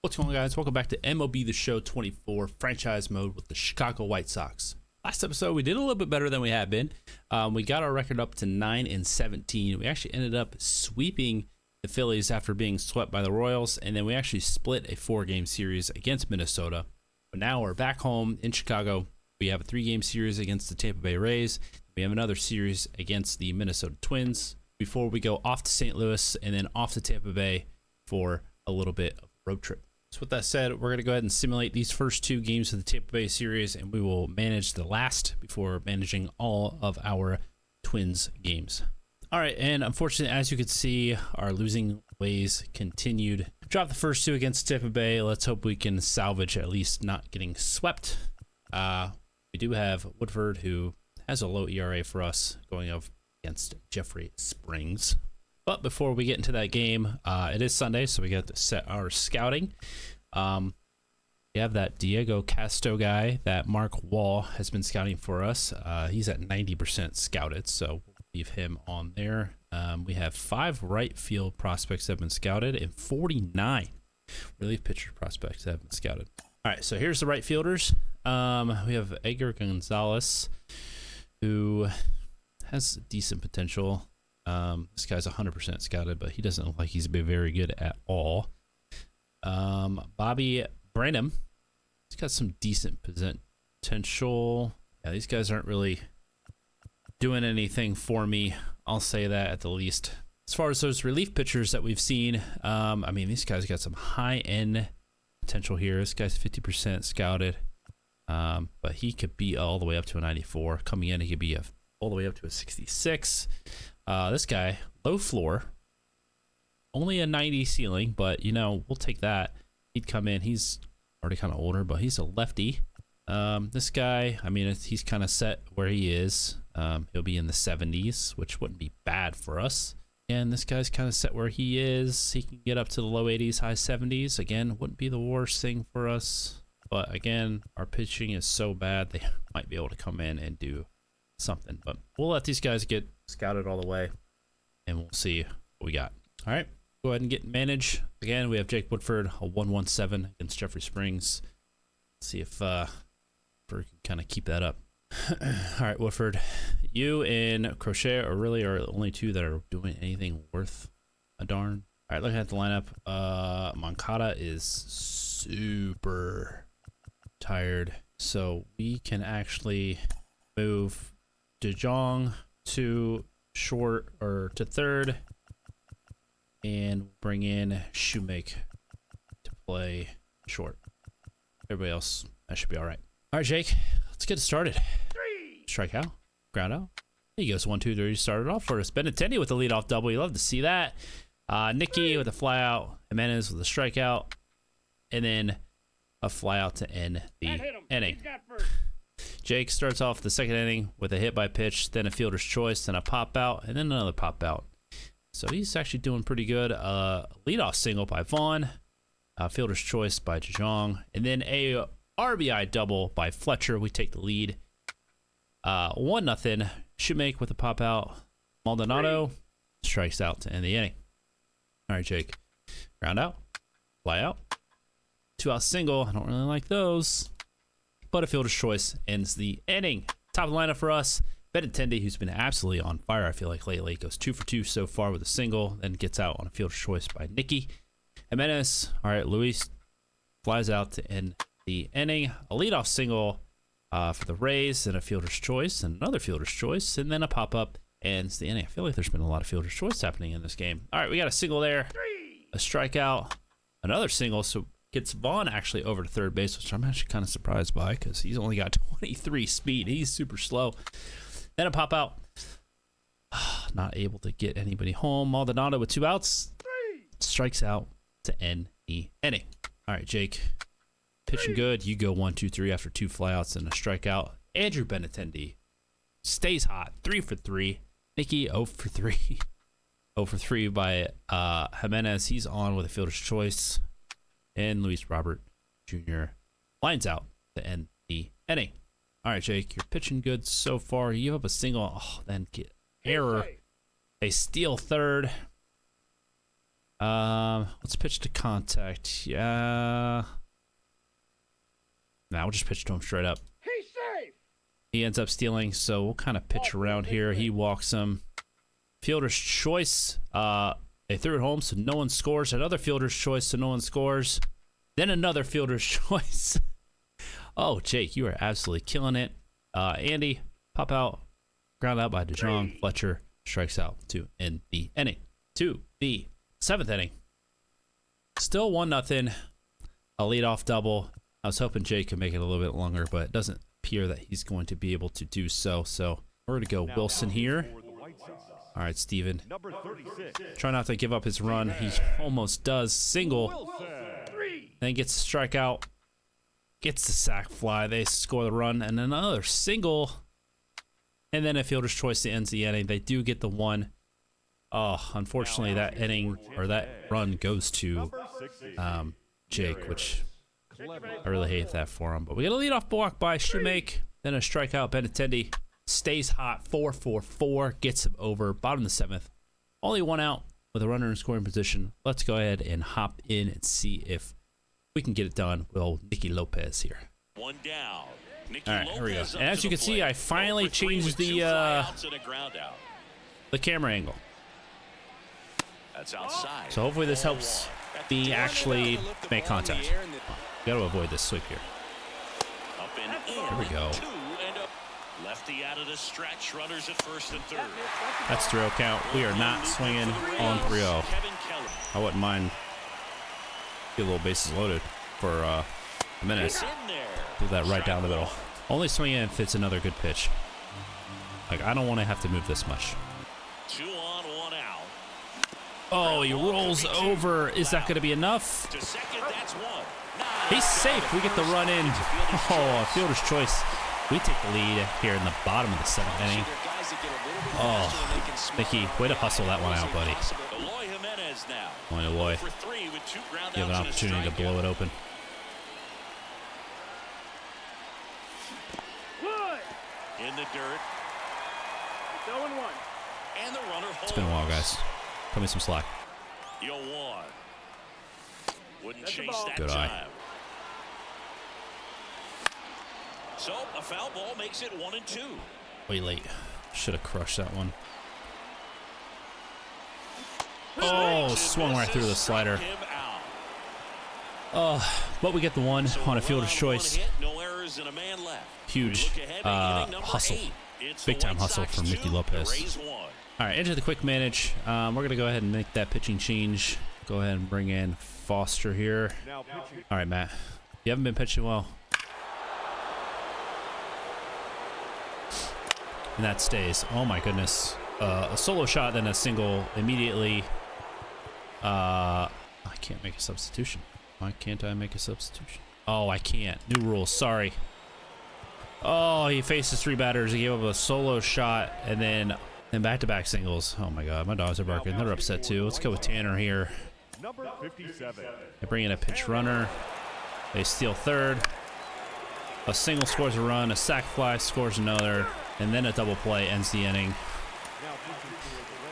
What's going on, guys? Welcome back to MLB The Show 24 franchise mode with the Chicago White Sox. Last episode, we did a little bit better than we had been. We got our record up to 9-17. We actually ended up sweeping the Phillies after being swept by the Royals, and then we actually split a 4-game series against Minnesota. But now we're back home in Chicago. We have a 3-game series against the Tampa Bay Rays. We have another series against the Minnesota Twins before we go off to St. Louis and then off to Tampa Bay for a little bit of a road trip. So with that said, we're going to go ahead and simulate these first 2 games of the Tampa Bay series, and we will manage the last before managing all of our Twins games. All right, and unfortunately, as you can see, our losing ways continued. Dropped the first 2 against Tampa Bay. Let's hope we can salvage at least not getting swept. We do have Woodford, who has a low ERA for us, going up against Jeffrey Springs. But before we get into that game, it is Sunday, so we got to set our scouting. We have that Diego Castro guy that Mark Wall has been scouting for us. He's at 90% scouted, so we'll leave him on there. We have 5 right field prospects that have been scouted and 49 relief pitcher prospects that have been scouted. All right, so here's the right fielders. We have Edgar Gonzalez, who has decent potential. This guy's 100% scouted, but he doesn't look like he's been very good at all. Bobby Branham, he's got some decent potential. Yeah, these guys aren't really doing anything for me. I'll say that at the least. As far as those relief pitchers that we've seen, I mean, these guys got some high-end potential here. This guy's 50% scouted, but he could be all the way up to a 94. Coming in, he could be all the way up to a 66. This guy, low floor, only a 90 ceiling, but, you know, we'll take that. He'd come in. He's already kind of older, but he's a lefty. This guy, I mean, he's kind of set where he is. He'll be in the 70s, which wouldn't be bad for us. And this guy's kind of set where he is. He can get up to the low 80s, high 70s. Again, wouldn't be the worst thing for us. But, again, our pitching is so bad, they might be able to come in and do something. But we'll let these guys get scouted all the way, and we'll see what we got. All right, go ahead and get manage. Again, we have Jake Woodford, a 117 against Jeffrey Springs. Let's see if Woodford can kind of keep that up. All right, Woodford, you and Crochet are the only 2 that are doing anything worth a darn. All right, looking at the lineup, Moncada is super tired, so we can actually move DeJong to short or to third and bring in Shoemake to play short. Everybody else, that should be all right. All right, Jake, let's get started. Strike out, ground out. He goes 1, 2, 3. Started off for us. Benintendi with the leadoff double. You love to see that. Nicky with a fly out. Jimenez with a strikeout, and then a fly out to end the inning. Jake starts off the 2nd inning with a hit by pitch, then a fielder's choice, then a pop out, and then another pop out. So he's actually doing pretty good. Leadoff single by Vaughn, fielder's choice by DeJong, and then a RBI double by Fletcher. We take the lead. 1-0. Shoemake with a pop out. Maldonado strikes out to end the inning. All right, Jake. Ground out, fly out, 2-out single. I don't really like those, but a fielder's choice ends the inning. Top of the lineup for us, Benintendi, who's been absolutely on fire, I feel like, lately. Goes 2 for 2 so far with a single, then gets out on a fielder's choice by Nicky. Jimenez, all right, Luis flies out to end the inning. A leadoff single for the Rays, and a fielder's choice, and another fielder's choice, and then a pop-up ends the inning. I feel like there's been a lot of fielder's choice happening in this game. All right, we got a single there, a strikeout, another single, so gets Vaughn actually over to third base, which I'm actually kind of surprised by because he's only got 23 speed. He's super slow. Then a pop out. Not able to get anybody home. Maldonado with 2 outs. Strikes out to end the inning. All right, Jake. Pitching good. You go 1, 2, 3 after 2 flyouts and a strikeout. Andrew Benintendi stays hot. 3 for 3. Nicky 0 for 3. 0 for 3 by Jimenez. He's on with a fielder's choice. And Luis Robert Jr. lines out to end the inning. All right, Jake, you're pitching good so far. You have a single, then get error. They steal third. Let's pitch to contact. Yeah. Nah, we'll just pitch to him straight up. He's safe. He ends up stealing, so we'll kind of pitch around here. He walks him. Fielder's choice. They threw it home, so no one scores. Another fielder's choice, so no one scores. Then another fielder's choice. Oh, Jake, you are absolutely killing it. Andy, pop out. Ground out by DeJong. Fletcher strikes out to end the inning. To the 7th inning. Still 1-0. A leadoff double. I was hoping Jake could make it a little bit longer, but it doesn't appear that he's going to be able to do so. So we're going to go Wilson here. All right, Steven. Try not to give up his run. He almost does. Single. Then gets a strikeout. Gets the sac fly. They score the run. And another single. And then a fielder's choice that ends the inning. They do get the one. Oh, unfortunately, that inning or that run goes to Jake, which I really hate that for him. But we get a leadoff walk by Shoemake. Then a strikeout. Benintendi stays hot. 4-4-4. Gets him over. Bottom of the 7th. Only one out with a runner in scoring position. Let's go ahead and hop in and see if we can get it done with old Nicky Lopez here. One down. All right, here we go. And as you can see, I finally changed the camera angle. That's outside. So hopefully this helps me actually make contact. Got to avoid this sweep here. Here we go. Lefty out of the stretch, runners at first and third. That's 3-0 count. We are not swinging on 3-0. I wouldn't mind get a little bases loaded for a minute. Do that right down the middle. Only swing in if it's another good pitch. Like, I don't want to have to move this much. 2 on, 1 out. Oh, he rolls over. Is that going to be enough? To second, that's 1. He's safe. We get the run in. Oh, fielder's choice. We take the lead here in the bottom of the 7th inning. Oh, Mickey, way to hustle that one out, buddy. Boy, oh boy. You have an opportunity to blow it open. In the dirt. And the runner holds. It's been a while, guys. Cut me some slack. Yo, 1. Wouldn't chase that Good eye. time. So a foul ball makes it 1-2. Way late. Should have crushed that one. Oh, swung right through the slider. Oh, but we get the one on a fielder's choice. Huge hustle. Big time hustle from Nicky Lopez. All right, into the quick manage. We're going to go ahead and make that pitching change. Go ahead and bring in Foster here. All right, Matt. You haven't been pitching well. And that stays. Oh my goodness. A solo shot, then a single immediately. I can't make a substitution. Why can't I make a substitution? Oh, I can't. New rules. Sorry. Oh, he faces 3 batters. He gave up a solo shot and then back-to-back singles. Oh my God, my dogs are barking. They're upset too. Let's go with Tanner here. Number 57. They bring in a pitch runner. They steal third. A single scores a run. A sac fly scores another. And then a double play ends the inning.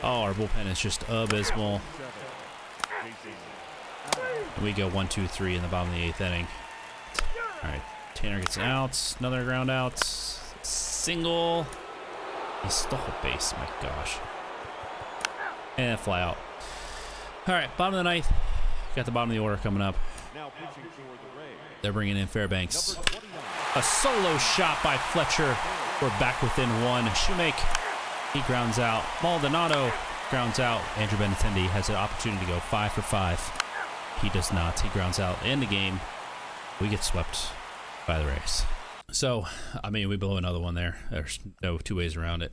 Oh, our bullpen is just abysmal. And we go 1-2-3 in the bottom of the 8th inning. All right, Tanner gets an out. Another ground out. Single. He stole a base. My gosh. And a fly out. All right, bottom of the 9th. Got the bottom of the order coming up. They're bringing in Fairbanks. A solo shot by Fletcher. We're back within 1. Shoemake, he grounds out. Maldonado grounds out. Andrew Benintendi has an opportunity to go 5 for 5. He does not. He grounds out. In the game, we get swept by the Rays. So, I mean, we blow another one there. There's no 2 ways around it.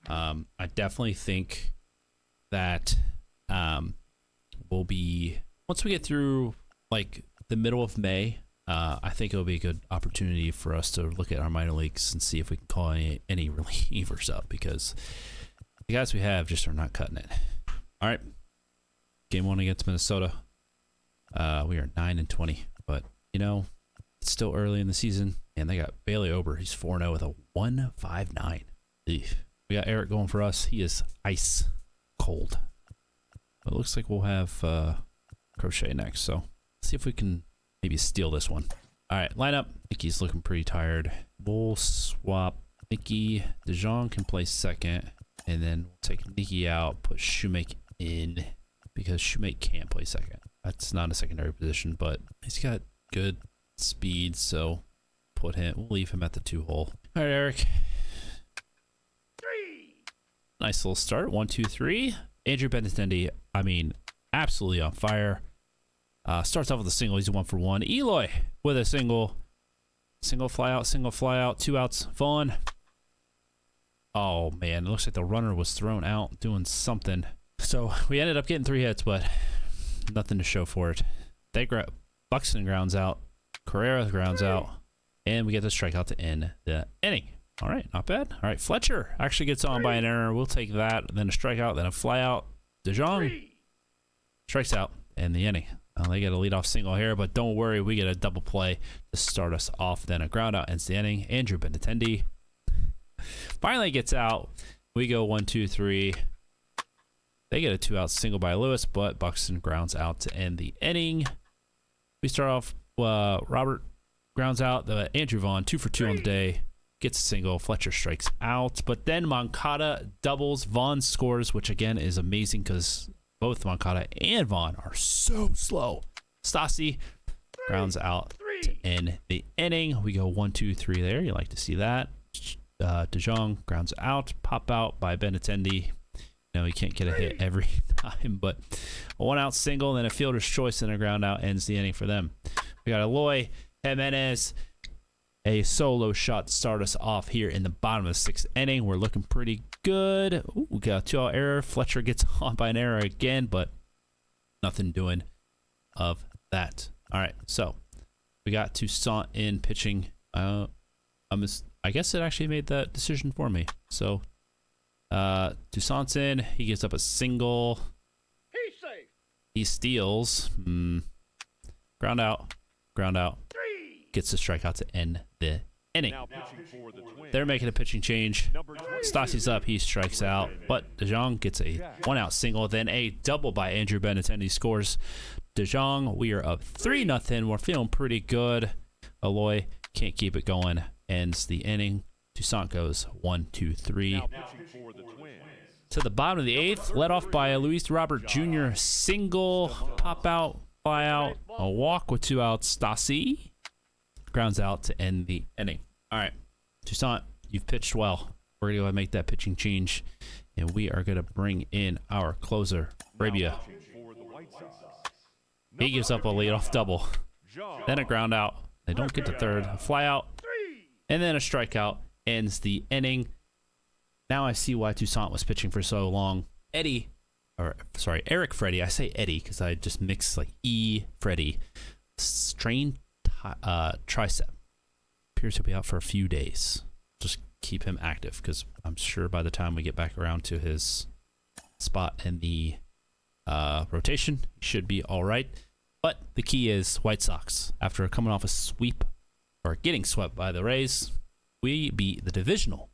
I definitely think that we'll be, once we get through like the middle of May, I think it'll be a good opportunity for us to look at our minor leagues and see if we can call any relievers up, because the guys we have just are not cutting it. All right, game 1 against Minnesota. We are 9-20, but you know it's still early in the season, and they got Bailey Ober. He's 4-0 with a 1.59. We got Eric going for us. He is ice cold. But it looks like we'll have Crochet next. So let's see if we can maybe steal this one. All right, lineup. Mickey's looking pretty tired. We'll swap Mickey. DeJong can play second. And then we'll take Mickey out, put Shoemake in because Shoemake can't play second. That's not a secondary position, but he's got good speed, so we'll leave him at the 2-hole. All right, Eric. Nice little start. 1, 2, 3. Andrew Benintendi, I mean, absolutely on fire. Starts off with a single. He's a 1 for 1. Eloy with a single. Single fly out, 2 outs. Vaughn. Oh, man. It looks like the runner was thrown out doing something. So we ended up getting 3 hits, but nothing to show for it. Buxton grounds out. Carrera grounds out. And we get the strikeout to end the inning. All right, not bad. All right, Fletcher actually gets on by an error. We'll take that. Then a strikeout, then a flyout. DeJong strikes out in the inning. They get a leadoff single here, but don't worry, we get a double play to start us off. Then a ground out ends the inning. Andrew Benintendi finally gets out. We go 1, 2, 3. They get a 2-out single by Lewis, but Buxton grounds out to end the inning. We start off, Robert grounds out. Andrew Vaughn, 2 for 2 on the day. Gets a single. Fletcher strikes out. But then Moncada doubles. Vaughn scores, which again is amazing because both Moncada and Vaughn are so slow. Stassi grounds out to end the inning. We go 1, 2, 3 there. You like to see that. DeJong grounds out. Pop out by Benintendi. No, he can't get a hit every time, but a 1-out single, then a fielder's choice and a ground out ends the inning for them. We got Eloy Jimenez, a solo shot to start us off here in the bottom of the 6th inning. We're looking pretty good. Ooh, we got a 2-out error. Fletcher gets on by an error again, but nothing doing of that. All right, so we got Toussaint in pitching. I guess it actually made that decision for me. So Toussaint's in. He gives up a single. He's safe. He steals. Ground out. Gets the strikeout to end the inning. Now pitching for the Twins. They're making a pitching change. Number 22. Stassi's up. He strikes out. But DeJong gets a 1-out single. Then a double by Andrew Benintendi scores. DeJong, we are up 3-0. We're feeling pretty good. Eloy can't keep it going. Ends the inning. Toussaint goes 1, 2, 3. Now pitching for the Twins. To the bottom of the 8th, led off by Luis Robert Jr. Single, pop out, fly out, a walk with 2 outs. Stassi grounds out to end the inning. All right, Toussaint, you've pitched well. We're going to go ahead and make that pitching change, and we are going to bring in our closer, Rabia. For the White Sox. He gives up a leadoff double, John. then a ground out. They don't get to third, a fly out, and then a strikeout ends the inning. Now I see why Toussaint was pitching for so long. Eric Freddie. I say Eddie because I just mix like Freddie. Strained tricep. Appears to be out for a few days. Just keep him active because I'm sure by the time we get back around to his spot in the rotation, he should be all right. But the key is White Sox. After coming off a sweep or getting swept by the Rays, we beat the divisional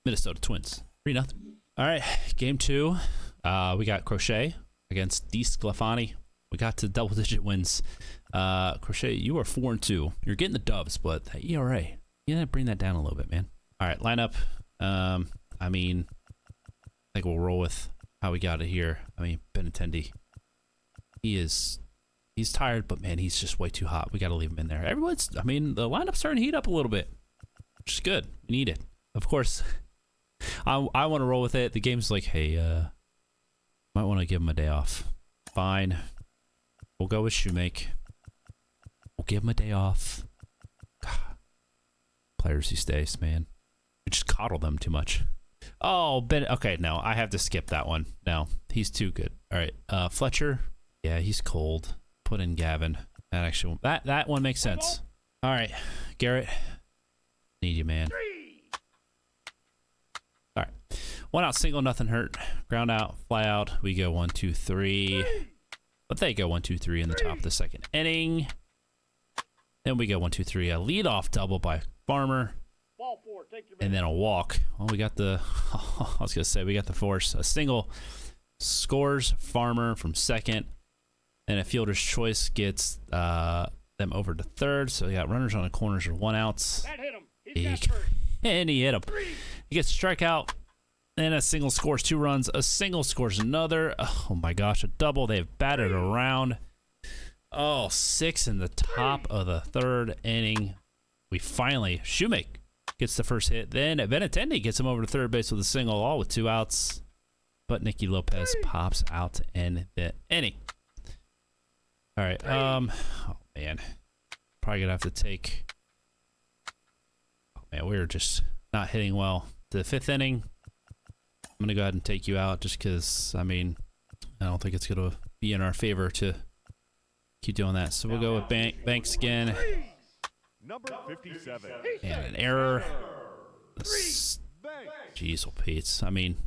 Minnesota Twins 3-0. All right, game 2. We got Crochet against Di Sclafani. We got to double-digit wins. Crochet, you are 4-2. You're getting the dubs, but that ERA, you gotta bring that down a little bit, man. All right, lineup. I think we'll roll with how we got it here. Benintendi. He's tired, but man, he's just way too hot. We got to leave him in there. The lineup's starting to heat up a little bit, which is good. We need it. Of course, I want to roll with it. The game's like, hey, might want to give him a day off. Fine. We'll go with Shoemake. We'll give him a day off. Players who stays, man. We just coddle them too much. Oh, okay, no, I have to skip that one. No, he's too good. All right, Fletcher. Yeah, he's cold. Put in Gavin. That one makes sense. All right, Garrett. Need you, man. All right, 1-out single, nothing hurt. Ground out, fly out. We go 1, 2, 3. But they go 1, 2, 3 in the top of the 2nd inning. Then we go 1, 2, 3. A leadoff double by Farmer. Ball 4, take your And then a walk. Well, we got the. I was gonna say we got the force. A single scores. Farmer from second. And a fielder's choice gets them over to third. So you got runners on the corners or 1 outs. That hit him. He's got first. And he hit him. He gets a strikeout. And a single scores 2 runs. A single scores another. Oh my gosh, a double. They've batted around. Oh, 6 in the top of the 3rd inning. We finally, Shoemake gets the first hit. Then Benintendi gets him over to third base with a single, all with 2 outs. But Nicky Lopez pops out in the inning. All right. Oh man, probably gonna have to take. Oh man, we're just not hitting well. The 5th inning, I'm gonna go ahead and take you out just because. I mean, I don't think it's gonna be in our favor to keep doing that. So we'll go with Banks again. Number 57. And an error. Jeez, oh Pete. I mean,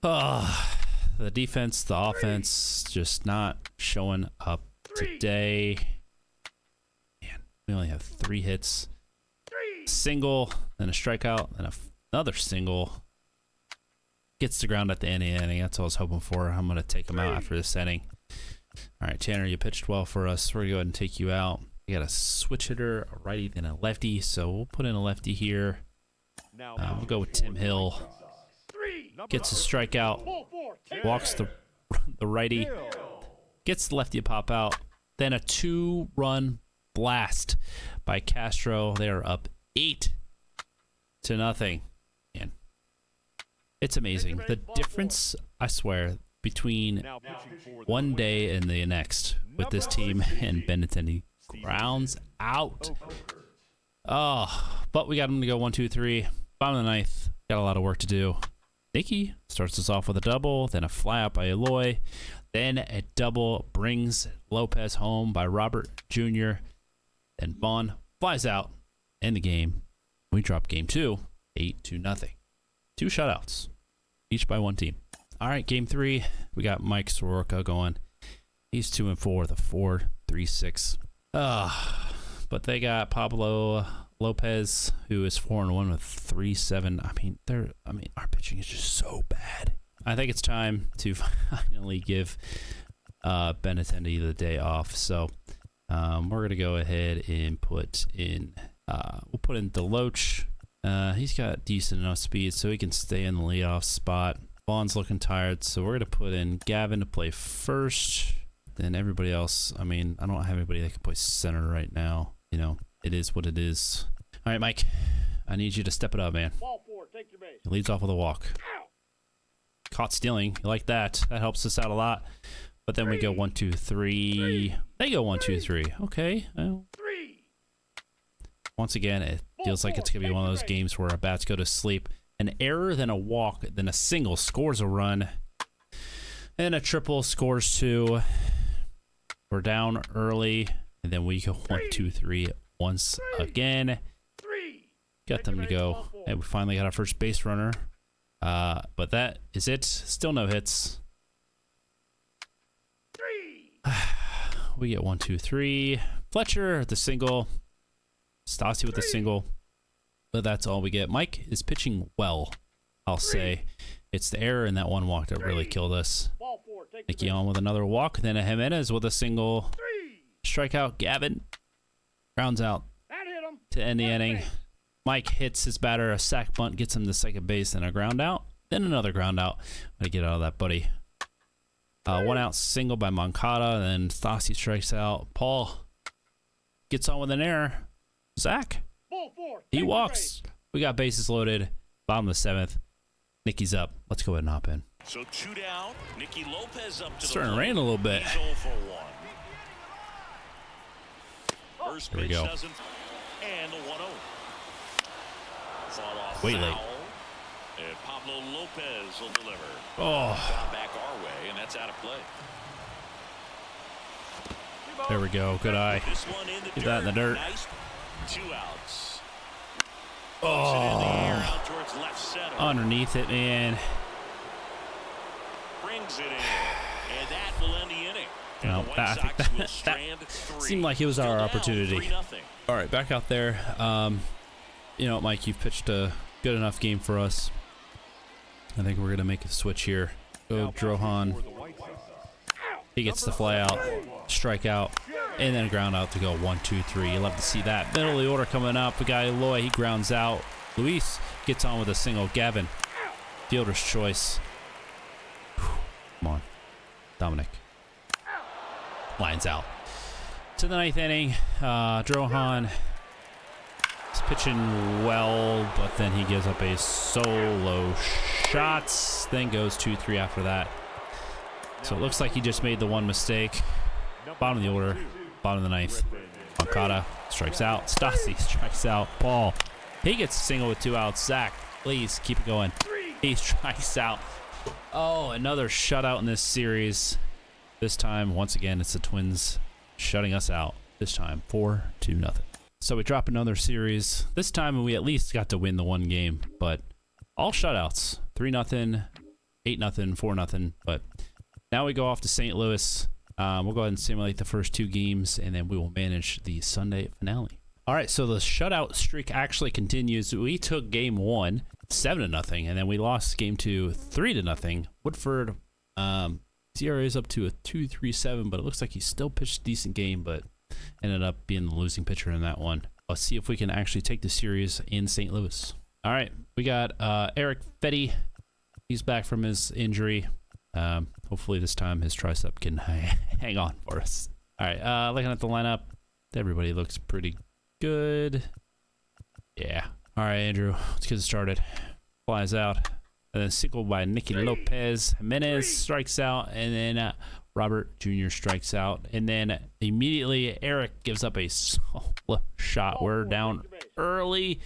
the defense, the offense, just not showing up today. Man, we only have 3 hits. Single, then a strikeout, then another single. Gets the ground at the end of the inning. That's all I was hoping for. I'm going to take him out after this inning. All right, Tanner, you pitched well for us. We're going to go ahead and take you out. We got a switch hitter, a righty, then a lefty. So we'll put in a lefty here. We'll go with Tim Hill. Gets a strikeout. Walks the righty. Gets the lefty to pop out. Then a 2-run blast by Castro. They are up 8-0. Man, it's amazing. The difference, I swear, between one day and the next with this team and Benintendi. Grounds out. Oh, but we got him to go 1, 2, 3. Bottom of the 9th. Got a lot of work to do. Nicky starts us off with a double, then a fly out by Eloy, then a double brings Lopez home by Robert Jr. Then Vaughn flies out in the game. We drop game 2, 8-0. 2 shutouts, each by 1 team. All right, game 3, we got Mike Soroka going. He's 2-4 with a 4.36. But they got Pablo Lopez, who is 4-1 with 3.7. I mean, our pitching is just so bad. I think it's time to finally give Benintendi the day off. So we're gonna go ahead and put in. We'll put in Deloach. He's got decent enough speed, so he can stay in the leadoff spot. Vaughn's looking tired, so we're gonna put in Gavin to play first. Then everybody else. I mean, I don't have anybody that can play center right now. You know, it is what it is. All right, Mike, I need you to step it up, man. Ball 4, take your base. He leads off with a walk. Caught stealing. You like that? That helps us out a lot. But then we go 1, 2, 3. They go 1, 2, 3. Okay. Well, once again, it feels like it's going to be one of those games where our bats go to sleep. An error, then a walk, then a single scores a run. And a triple scores 2. We're down early. And then we go 1, 2, 3 once again. Got them to go. And we finally got our first base runner. But that is it. Still no hits. We get 1, 2, 3. Fletcher with the single. Stassi with the single. But that's all we get. Mike is pitching well, I'll say. It's the error in that one walk that really killed us. Nicky on with another walk. Then a Jimenez with a single. Strikeout. Gavin rounds out to end the inning. Mike hits his batter. A sac bunt gets him to second base and a ground out. Then another ground out. Gotta get out of that, buddy. 1 out single by Moncada. Then Stassi strikes out. Paul gets on with an error. Zach. He walks. We got bases loaded. Bottom of the 7th. Nicky's up. Let's go ahead and hop in. So 2 down. Nicky Lopez up to Starting the to rain a little bit. He's 0 for 1. First There we pitch go. doesn't. And the 1-0. Fought off Way foul. late. And Pablo Lopez will deliver. Oh, Foul back our way, and that's out of play. there we go. Good eye. This one in the Get that in the dirt. Nice. 2 outs. Puts it in the air out towards left center. Underneath it, man. Brings it in. And that will end the inning. And No, the White I think Sox will that strand 3. seemed like it was our Still down opportunity. 3-0. All right, back out there. You know, Mike, you've pitched a good enough game for us I think we're going to make a switch here. Go Drohan. He gets the fly out, strike out, and then a ground out to go 1-2-3. You love to see that. Middle of the order coming up. The guy Eloy, he grounds out. Luis gets on with a single. Gavin, fielder's choice. Come on, Dominic. Lines out. To the 9th inning, Drohan is pitching well, but then he gives up a solo shots, then goes 2-3 after that. So it looks like he just made the one mistake. Bottom of the order, bottom of the 9th. Moncada strikes out. Stassi strikes out. Paul, he gets a single with 2 outs. Zach, please keep it going. He strikes out. Oh, another shutout in this series. This time, once again, it's the Twins shutting us out. This time, 4-0. So we drop another series. This time, we at least got to win the one game, but all shutouts. 3-0, 8-0, 4-0. But now we go off to St. Louis. We'll go ahead and simulate the first 2 games, and then we will manage the Sunday finale. All right, so the shutout streak actually continues. We took game 1, 7-0, and then we lost game 2, 3-0. Woodford, CRA is up to a 2.37, but it looks like he still pitched a decent game, but ended up being the losing pitcher in that one. Let's see if we can actually take the series in St. Louis. All right, we got Eric Fetty. He's back from his injury. Hopefully this time his tricep can hang on for us. All right, looking at the lineup, everybody looks pretty good. Yeah. All right, Andrew, let's get it started. Flies out. And then single by Nicky Lopez. Jimenez strikes out. And then Robert Jr. strikes out. And then immediately Eric gives up a solo shot. We're down early.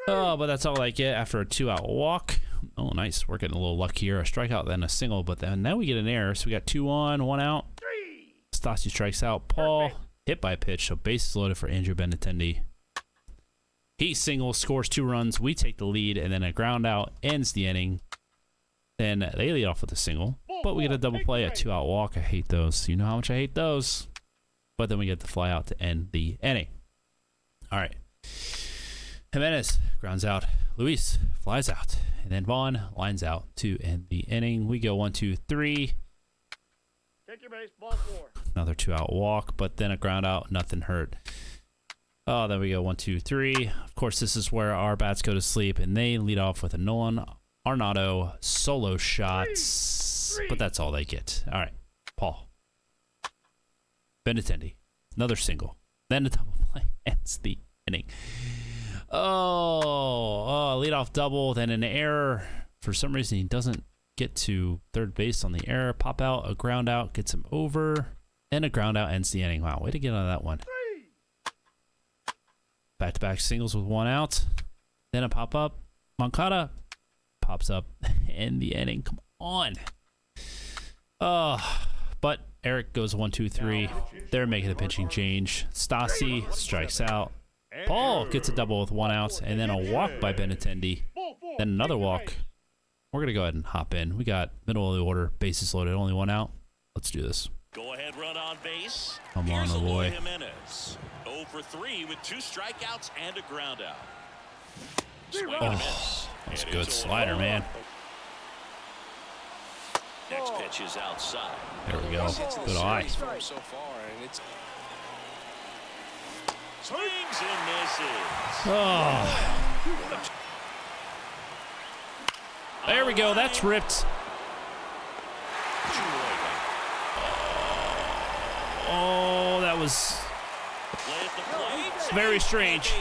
Oh, but that's all I get after a 2-out walk. Oh, nice. We're getting a little lucky here. A strikeout, then a single. But then now we get an error. So we got 2-1, 1 out. Stassi strikes out. Paul hit by a pitch. So bases loaded for Andrew Benintendi. He singles, scores 2 runs. We take the lead, and then a ground out ends the inning. Then they lead off with a single, but we get a double play, a 2-out walk. I hate those. You know how much I hate those. But then we get the fly out to end the inning. All right. Jimenez grounds out. Luis flies out. And then Vaughn lines out to end the inning. We go 1-2-3. Take your base, ball 4. Another 2-out walk, but then a ground out. Nothing hurt. Oh, then we go 1-2-3. Of course, this is where our bats go to sleep, and they lead off with a Nolan Arenado solo shots, but that's all they get. All right, Paul. Benintendi, another single. Then a double play ends the inning. Oh, leadoff double, then an error. For some reason, he doesn't get to third base on the error. Pop out, a ground out, gets him over, and a ground out ends the inning. Wow, way to get on that one. Back-to-back singles with 1 out. Then a pop-up. Moncada pops up in the inning. Come on. But Eric goes 1-2-3. They're making a pitching change. Stassi strikes out. Paul gets a double with 1 out, and then a walk by Benintendi. Then another walk. We're going to go ahead and hop in. We got middle of the order, bases loaded, only 1 out. Let's do this. Go ahead, run on base. Come on, Eloy. Jimenez. 0 for 3 with 2 strikeouts and a ground out. Oh, that's a good slider, man. Next pitch is outside. There we go. Good eye. So far, and it's swings and misses. Oh. There we go. That's ripped. Oh, that was very strange.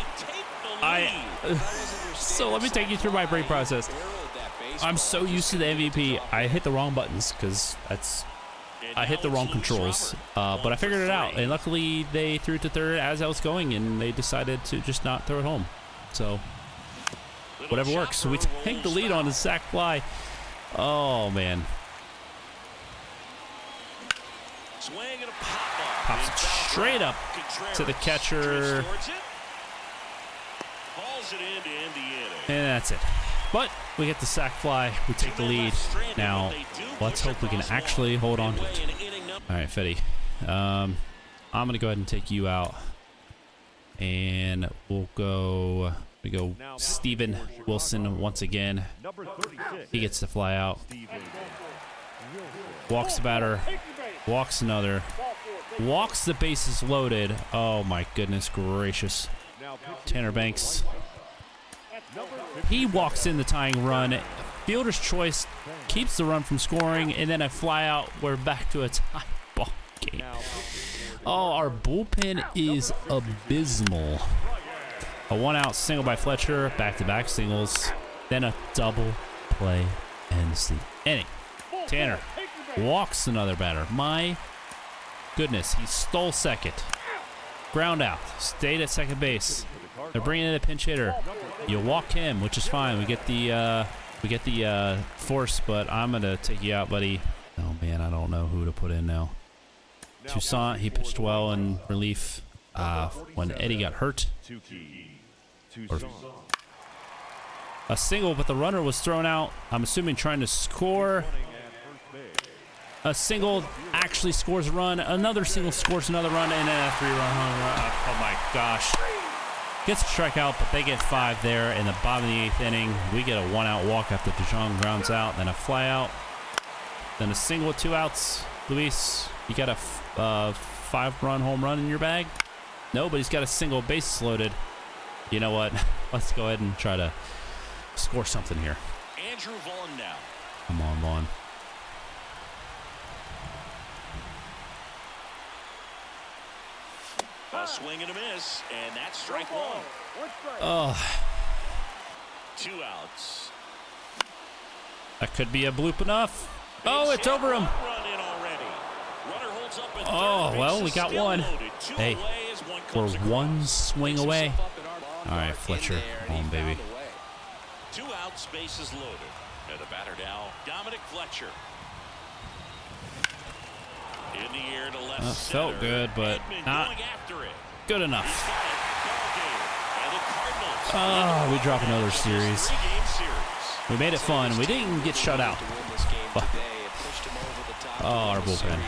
So let me take you through my brain process. I'm so used to the MVP, I hit the wrong buttons because I hit the wrong controls. But I figured it out, and luckily they threw it to third as I was going, and they decided to just not throw it home. So whatever works. So we take the lead on the sac fly. Oh man. Pops it straight up to the catcher. And that's it. But we get the sac fly. We take the lead. Now, let's hope we can actually hold on to it. All right, Fetty. I'm going to go ahead and take you out. And we'll go We go Steven Wilson once again. Number 36. He gets to fly out. Walks the batter. Walks another. Walks the bases loaded. Oh my goodness gracious. Tanner Banks. He walks in the tying run. Fielder's choice keeps the run from scoring, and then a fly out. We're back to a tie ball game. Oh, our bullpen is abysmal. A 1-out single by Fletcher, back-to-back singles, then a double play ends the inning. Tanner walks another batter. My goodness, he stole second. Ground out, stayed at second base. They're bringing in a pinch hitter. You walk him, which is fine. We get the force, but I'm gonna take you out, buddy. Oh man, I don't know who to put in now. Toussaint, he pitched well in relief when Eddie got hurt. A single, but the runner was thrown out. I'm assuming trying to score. A single actually scores a run. Another single scores another run, and then a 3-run home run. Oh my gosh. Gets a strikeout, but they get 5 there in the bottom of the 8th inning. We get a 1-out walk after Dijon grounds out, then a fly out, then a single with 2 outs. Luis, you got a 5-run home run in your bag? No, but he's got a single, bases loaded. You know what? Let's go ahead and try to score something here. Andrew Vaughn now. Come on, Vaughn. A swing and a miss, and that's strike one. Oh, 2 outs. that could be a bloop enough. Oh, it's over him. Run in already. Runner holds up at Oh, third. well, Base we is got still one. loaded. 2 Hey, away as one we're comes across. 1 swing away. All right, Fletcher. Come on, baby. 2 outs, bases loaded. And the batter now, Dominic Fletcher. In the air to left That center. felt good, but Edman not going after it. good enough. He's got it. Ball game. And the Cardinals. Oh, we drop another series. 3-game series. We made it fun. We didn't get shut out. Oh, our bullpen.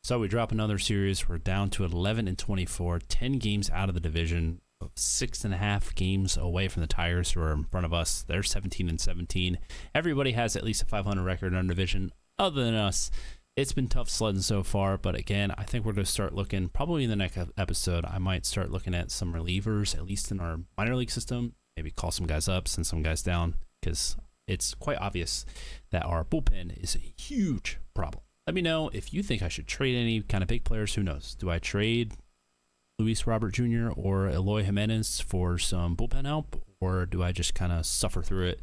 So we drop another series. We're down to 11-24, 10 games out of the division, 6.5 games away from the Tigers, who are in front of us. They're 17-17. Everybody has at least a 500 record in our division, other than us. It's been tough sledding so far, but again, I think we're going to start looking, probably in the next episode, I might start looking at some relievers, at least in our minor league system. Maybe call some guys up, send some guys down, because it's quite obvious that our bullpen is a huge problem. Let me know if you think I should trade any kind of big players. Who knows? Do I trade Luis Robert Jr. or Eloy Jimenez for some bullpen help, or do I just kind of suffer through it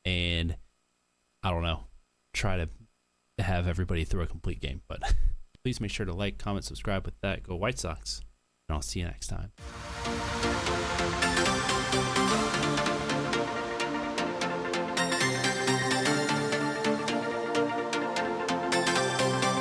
and, I don't know, try to have everybody throw a complete game? But please make sure to like, comment, subscribe. With that, go White Sox, and I'll see you next time.